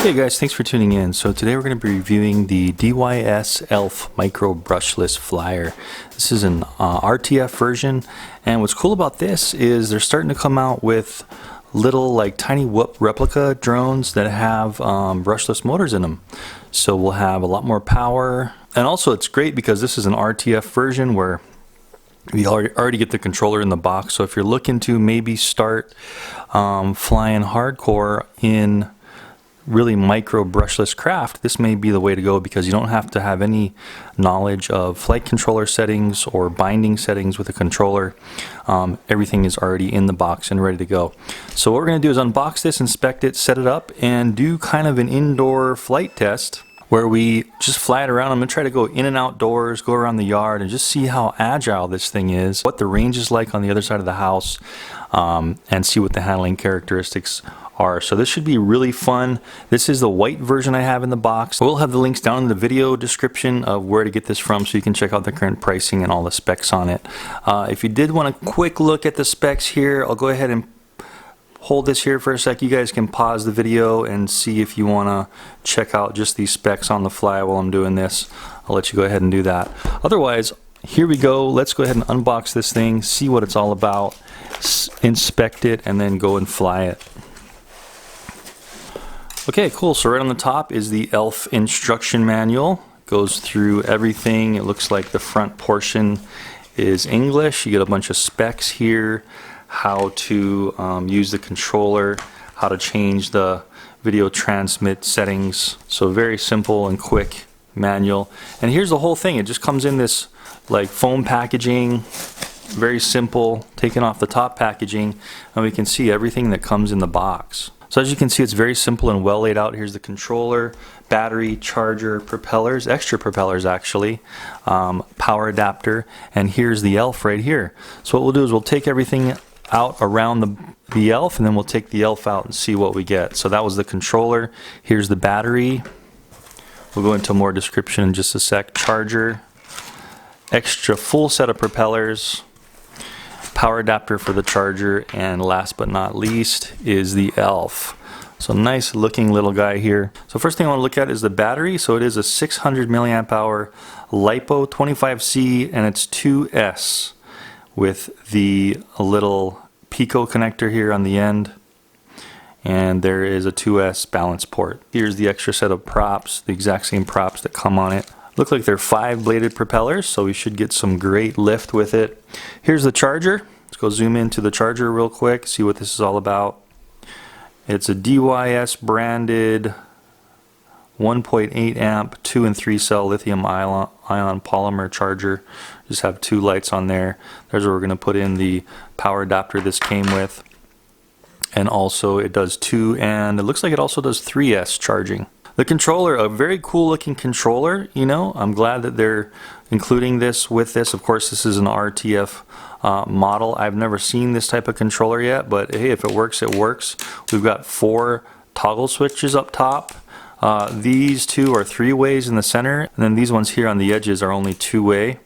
Hey guys, thanks for tuning in. So today we're going to be reviewing the DYS Elf Micro Brushless Flyer. This is an RTF version, and what's cool about this is they're starting to come out with little like tiny whoop replica drones that have brushless motors in them. So we'll have a lot more power, and also it's great because this is an RTF version where you already get the controller in the box. So if you're looking to maybe start flying hardcore in really micro brushless craft, this may be the way to go because you don't have to have any knowledge of flight controller settings or binding settings with a controller. Everything is already in the box and ready to go. So what we're going to do is unbox this, inspect it, set it up, and do kind of an indoor flight test where we just fly it around. I'm going to try to go in and outdoors, go around the yard, and just see how agile this thing is, what the range is like on the other side of the house, and see what the handling characteristics are. So this should be really fun. This is the white version I have in the box. We'll have the links down in the video description of where to get this from so you can check out the current pricing and all the specs on it. If you did want a quick look at the specs here, I'll go ahead and hold this here for a sec. You guys can pause the video and see if you want to check out just these specs on the fly while I'm doing this. I'll let you go ahead and do that. Otherwise, here we go. Let's go ahead and unbox this thing, see what it's all about, inspect it, and then go and fly it. Okay, cool. So right on the top is the ELF instruction manual. Goes through everything. It looks like the front portion is English. You get a bunch of specs here, how to use the controller, how to change the video transmit settings. So very simple and quick manual. And here's the whole thing. It just comes in this like foam packaging, very simple, taken off the top packaging, and we can see everything that comes in the box. So as you can see, it's very simple and well laid out. Here's the controller, battery, charger, propellers, extra propellers actually, power adapter, and here's the ELF right here. So what we'll do is we'll take everything out around the ELF, and then we'll take the ELF out and see what we get. So that was the controller. Here's the battery. We'll go into more description in just a sec. Charger, extra full set of propellers, power adapter for the charger, and last but not least is the ELF. So nice looking little guy here. So first thing I want to look at is the battery. So it is a 600 milliamp hour LiPo 25C, and it's 2S with the little Pico connector here on the end, and there is a 2S balance port. Here's the extra set of props, the exact same props that come on it. Look like they're 5-bladed propellers, so we should get some great lift with it. Here's the charger. Let's go zoom into the charger real quick, see what this is all about. It's a DYS branded 1.8 amp 2 and 3 cell lithium ion polymer charger. Just have 2 lights on there. There's where we're going to put in the power adapter this came with. And also it does 2, and it looks like it also does 3S charging. The controller, a very cool looking controller, you know. I'm glad that they're including this with this. Of course, this is an RTF model. I've never seen this type of controller yet, but hey, if it works, it works. We've got 4 toggle switches up top. These 2 are 3-ways in the center, and then these ones here on the edges are only 2-way.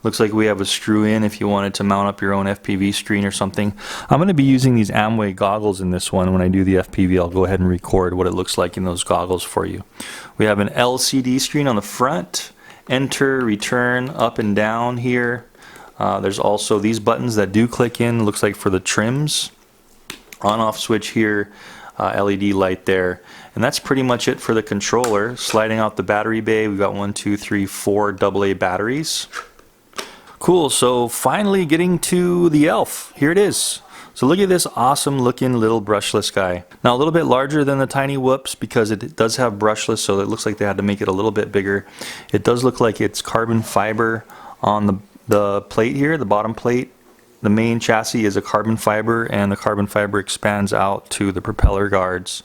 Looks like we have a screw in if you wanted to mount up your own FPV screen or something. I'm going to be using these Amway goggles in this one. When I do the FPV, I'll go ahead and record what it looks like in those goggles for you. We have an LCD screen on the front. Enter, return, up and down here. There's also these buttons that do click in. Looks like for the trims. On-off switch here. LED light there. And that's pretty much it for the controller. Sliding out the battery bay, we've got 1, 2, 3, 4 AA batteries. Cool, so finally getting to the ELF. Here it is. So look at this awesome looking little brushless guy. Now a little bit larger than the tiny whoops because it does have brushless, so it looks like they had to make it a little bit bigger. It does look like it's carbon fiber on the plate here, the bottom plate. The main chassis is a carbon fiber, and the carbon fiber expands out to the propeller guards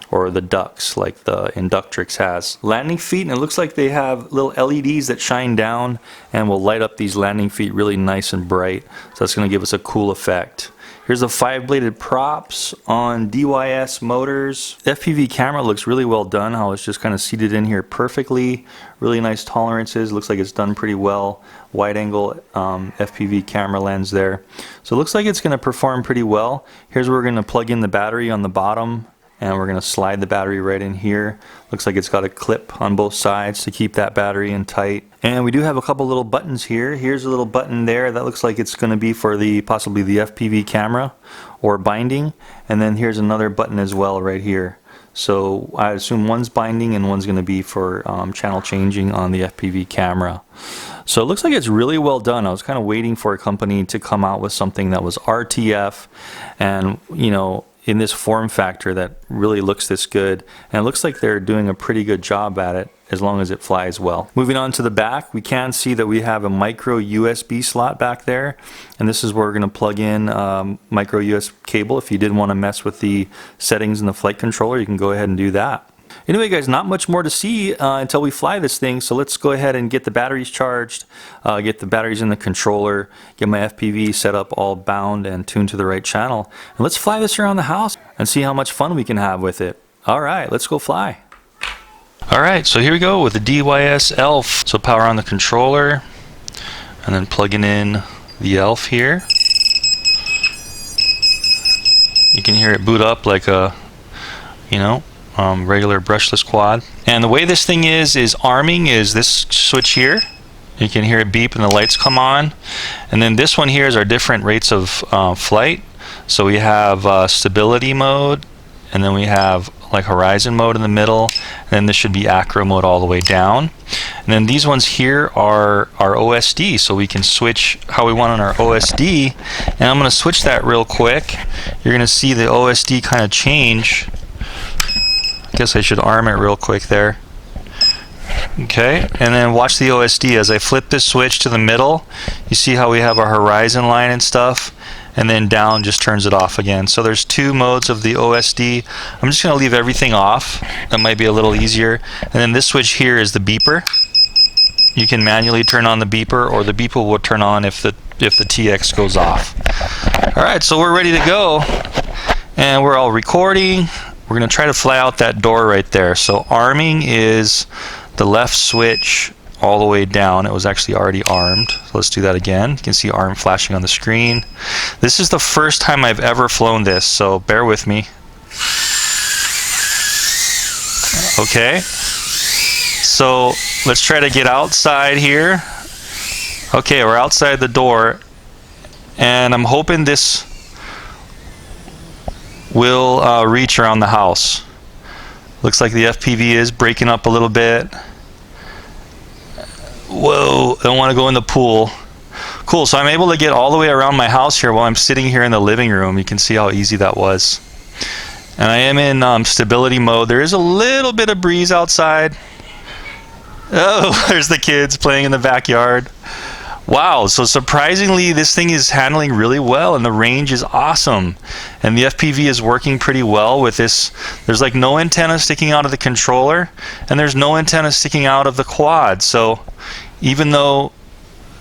or the ducts like the Inductrix has. Landing feet, and it looks like they have little LEDs that shine down and will light up these landing feet really nice and bright. So that's going to give us a cool effect. Here's the 5-bladed props on DYS motors. The FPV camera looks really well done, how it's just kind of seated in here perfectly. Really nice tolerances, looks like it's done pretty well. Wide angle FPV camera lens there. So it looks like it's going to perform pretty well. Here's where we're going to plug in the battery on the bottom and we're going to slide the battery right in here. Looks like it's got a clip on both sides to keep that battery in tight. And we do have a couple little buttons here. Here's a little button there that looks like it's going to be for the possibly the FPV camera or binding, and then here's another button as well right here. So I assume one's binding and one's going to be for channel changing on the FPV camera. So it looks like it's really well done. I was kind of waiting for a company to come out with something that was RTF and, you know, in this form factor that really looks this good. And it looks like they're doing a pretty good job at it as long as it flies well. Moving on to the back, we can see that we have a micro USB slot back there. And this is where we're going to plug in micro USB cable. If you did want to mess with the settings in the flight controller, you can go ahead and do that. Anyway guys, not much more to see until we fly this thing, so let's go ahead and get the batteries charged, get the batteries in the controller, get my FPV set up all bound and tuned to the right channel, and let's fly this around the house and see how much fun we can have with it. Alright, let's go fly. Alright, so here we go with the DYS ELF. So power on the controller, and then plugging in the ELF here. You can hear it boot up like a, you know, regular brushless quad. And the way this thing is arming is this switch here. You can hear it beep and the lights come on. And then this one here is our different rates of flight. So we have stability mode, and then we have like horizon mode in the middle, and then this should be acro mode all the way down. And then these ones here are our OSD, so we can switch how we want on our OSD. And I'm going to switch that real quick. You're going to see the OSD kind of change. I guess I should arm it real quick there. Okay, and then watch the OSD as I flip this switch to the middle. You see how we have our horizon line and stuff, and then down just turns it off again. So there's two modes of the OSD. I'm just going to leave everything off. That might be a little easier. And then this switch here is the beeper. You can manually turn on the beeper, or the beeper will turn on if the TX goes off. Alright, so we're ready to go, and we're all recording. We're going to try to fly out that door right there. So arming is the left switch all the way down. It was actually already armed. So let's do that again. You can see arm flashing on the screen. This is the first time I've ever flown this, so bear with me. Okay. So let's try to get outside here. Okay, we're outside the door, and I'm hoping this will reach around the house. Looks like the FPV is breaking up a little bit. Whoa, I don't want to go in the pool. Cool, so I'm able to get all the way around my house here while I'm sitting here in the living room. You can see how easy that was. And I am in stability mode. There is a little bit of breeze outside. Oh, there's the kids playing in the backyard. Wow, so surprisingly this thing is handling really well, and the range is awesome. And the FPV is working pretty well with this. There's like no antenna sticking out of the controller, and there's no antenna sticking out of the quad. So even though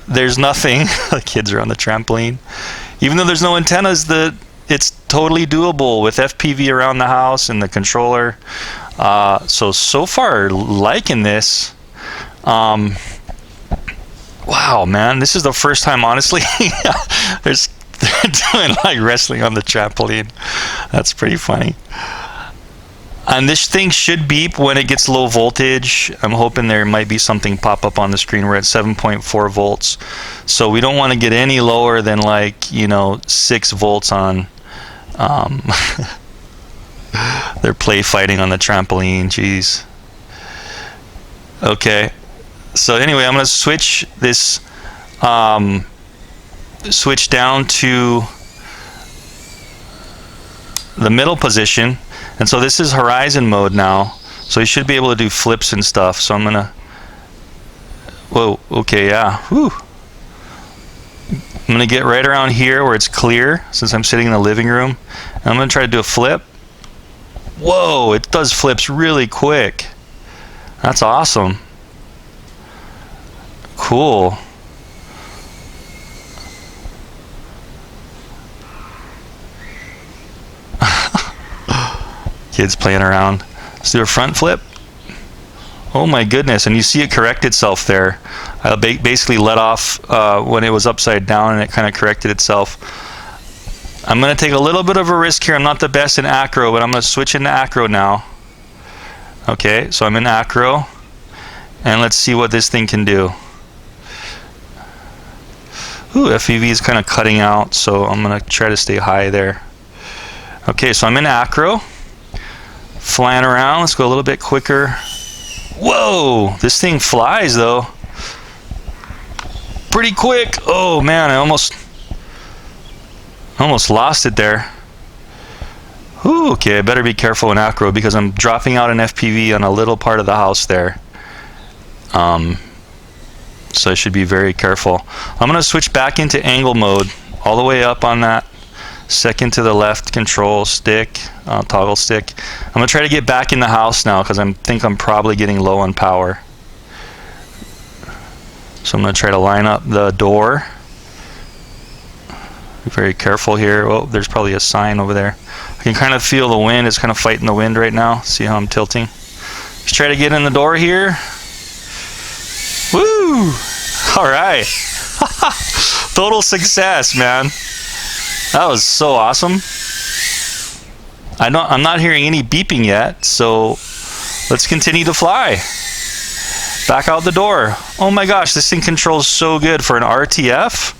there's nothing, the kids are on the trampoline, even though there's no antennas, it's totally doable with FPV around the house and the controller. So far liking this. Wow, man, this is the first time, honestly, they're doing like wrestling on the trampoline. That's pretty funny. And this thing should beep when it gets low voltage. I'm hoping there might be something pop up on the screen. We're at 7.4 volts. So we don't want to get any lower than, like, you know, 6 volts on they're play fighting on the trampoline. Jeez. Okay. So anyway, I'm going to switch this, switch down to the middle position. And so this is horizon mode now. So you should be able to do flips and stuff. So I'm going to, whoa, okay, yeah. Whew. I'm going to get right around here where it's clear, since I'm sitting in the living room. And I'm going to try to do a flip. Whoa, it does flips really quick. That's awesome. Cool. Kids playing around. Let's do a front flip. Oh my goodness, and you see it correct itself there. I basically let off when it was upside down, and it kind of corrected itself. I'm going to take a little bit of a risk here. I'm not the best in Acro, but I'm going to switch into Acro now. Okay, so I'm in Acro, and let's see what this thing can do. Ooh, FPV is kind of cutting out, so I'm going to try to stay high there. Okay, so I'm in Acro, flying around. Let's go a little bit quicker. Whoa, this thing flies though. Pretty quick. Oh man, I almost lost it there. Ooh, okay, I better be careful in Acro because I'm dropping out an FPV on a little part of the house there. So I should be very careful. I'm going to switch back into angle mode, all the way up on that second to the left control stick, toggle stick. I'm going to try to get back in the house now because I think I'm probably getting low on power. So I'm going to try to line up the door. Be very careful here. Oh, there's probably a sign over there. I can kind of feel the wind. It's kind of fighting the wind right now. See how I'm tilting? Let's try to get in the door here. Woo! All right. Total success, man. That was so awesome. I'm not hearing any beeping yet, so let's continue to fly. Back out the door. Oh my gosh, this thing controls so good for an RTF.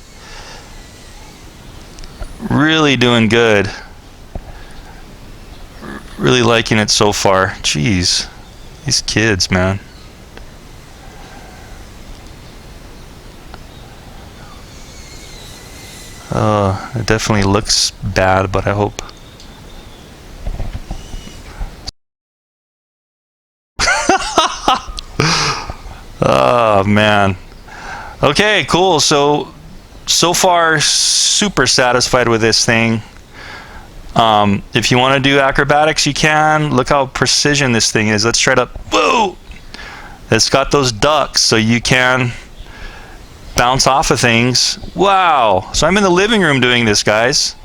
Really doing good. Really liking it so far. Jeez, these kids, man. It definitely looks bad, but I hope. Oh man. Okay, cool. So far super satisfied with this thing. If you want to do acrobatics, you can. Look how precision this thing is. Let's try to. Whoa! It's got those ducks, so you can bounce off of things. Wow. So I'm in the living room doing this, guys.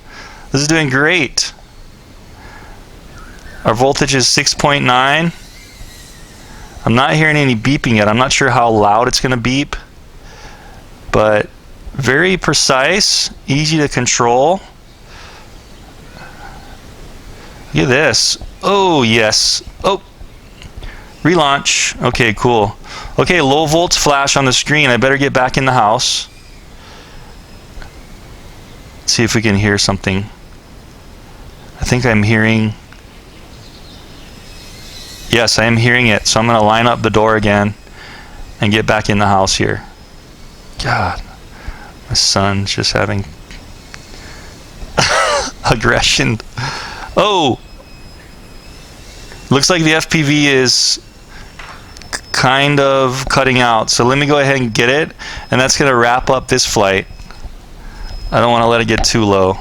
This is doing great. Our voltage is 6.9. I'm not hearing any beeping yet. I'm not sure how loud it's going to beep, but very precise, easy to control. Look at this. Oh yes. Oh, relaunch. Okay, cool. Okay, low volts flash on the screen. I better get back in the house. Let's see if we can hear something. I think I'm hearing. Yes, I am hearing it. So I'm going to line up the door again and get back in the house here. God, my son's just having aggression. Oh, looks like the FPV is kind of cutting out. So let me go ahead and get it, and that's going to wrap up this flight. I don't want to let it get too low.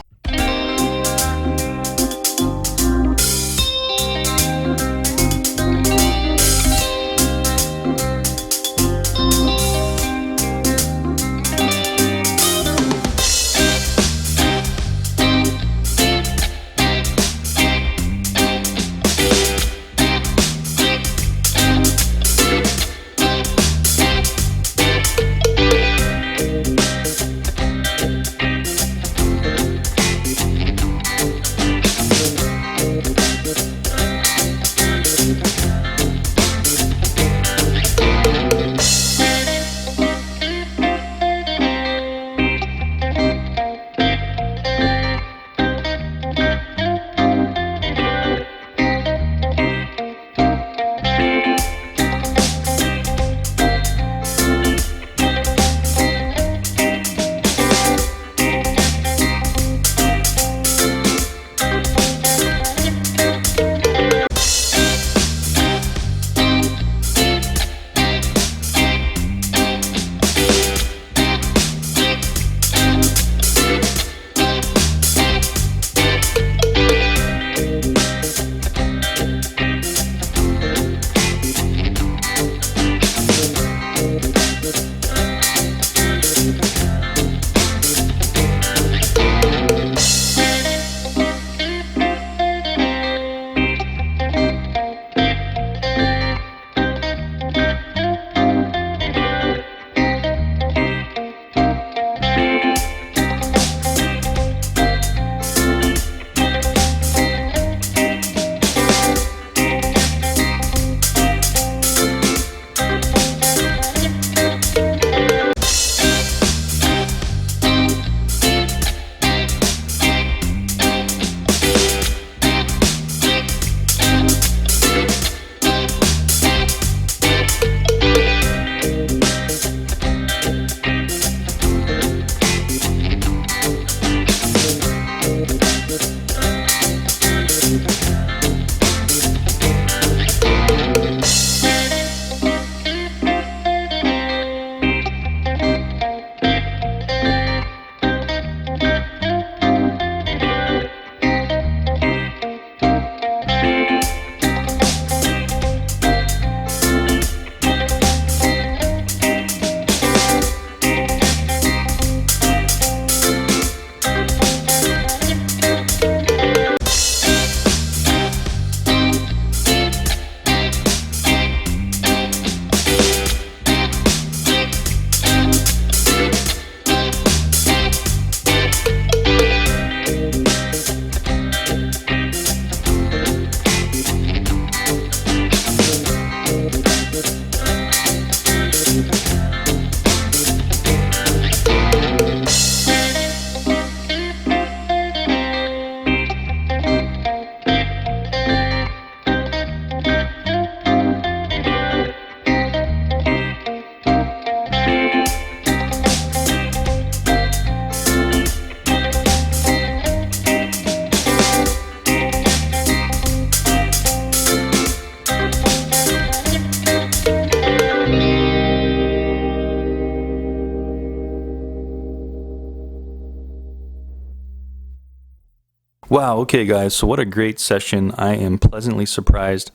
Wow, okay guys, so what a great session. I am pleasantly surprised.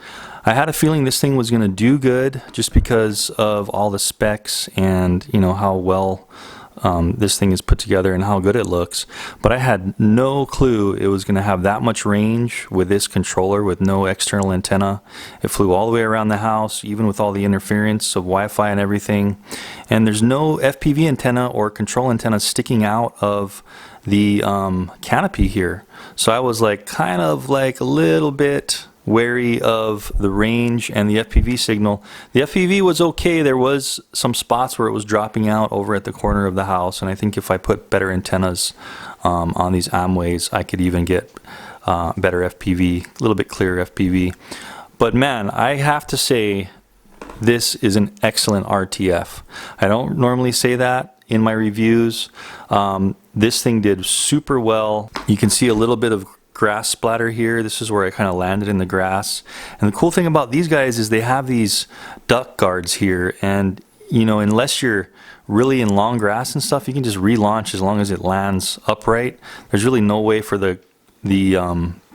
I had a feeling this thing was going to do good just because of all the specs and you know how well this thing is put together and how good it looks, but I had no clue it was going to have that much range with this controller with no external antenna. It flew all the way around the house, even with all the interference of Wi-Fi and everything, and there's no FPV antenna or control antenna sticking out of the canopy here. So I was like kind of like a little bit wary of the range and the FPV signal. The FPV was okay. There was some spots where it was dropping out over at the corner of the house, and I think if I put better antennas on these Amways, I could even get better FPV, a little bit clearer FPV. But man, I have to say this is an excellent RTF. I don't normally say that in my reviews. This thing did super well. You can see a little bit of grass splatter here. This is where I kind of landed in the grass. And the cool thing about these guys is they have these duck guards here, and you know, unless you're really in long grass and stuff, you can just relaunch as long as it lands upright. There's really no way for the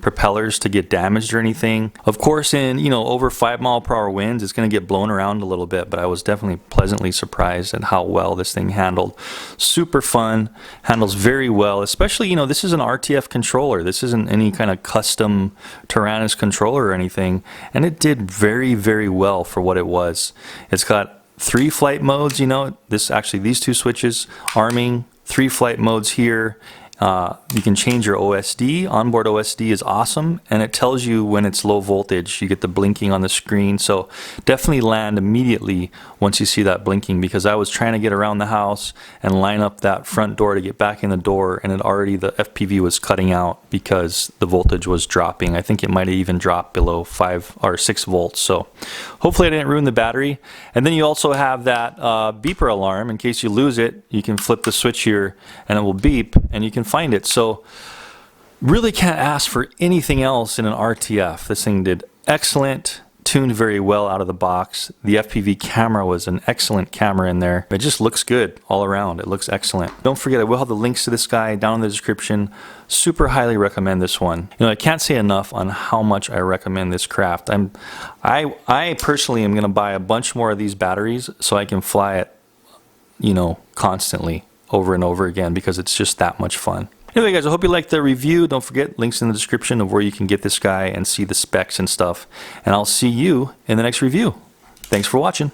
propellers to get damaged or anything. Of course, in over 5-mile-per-hour winds, it's going to get blown around a little bit, but I was definitely pleasantly surprised at how well this thing handled. Super fun, handles very well, especially, this is an RTF controller. This isn't any kind of custom Taranis controller or anything, and it did very, very well for what it was. It's got 3 flight modes, these 2 switches, arming, 3 flight modes here. You can change your OSD. Onboard OSD is awesome, and it tells you when it's low voltage. You get the blinking on the screen, so definitely land immediately once you see that blinking, because I was trying to get around the house and line up that front door to get back in the door, and the FPV was cutting out because the voltage was dropping. I think it might have even dropped below 5 or 6 volts, so hopefully I didn't ruin the battery. And then you also have that beeper alarm. In case you lose it, you can flip the switch here and it will beep and you can find it. So really can't ask for anything else in an RTF. This thing did excellent, tuned very well out of the box. The FPV camera was an excellent camera in there. It just looks good all around. It looks excellent. Don't forget, I will have the links to this guy down in the description. Super highly recommend this one. I can't say enough on how much I recommend this craft. I personally am going to buy a bunch more of these batteries so I can fly it, constantly over and over again, because it's just that much fun. Anyway guys, I hope you liked the review. Don't forget, links in the description of where you can get this guy and see the specs and stuff. And I'll see you in the next review. Thanks for watching.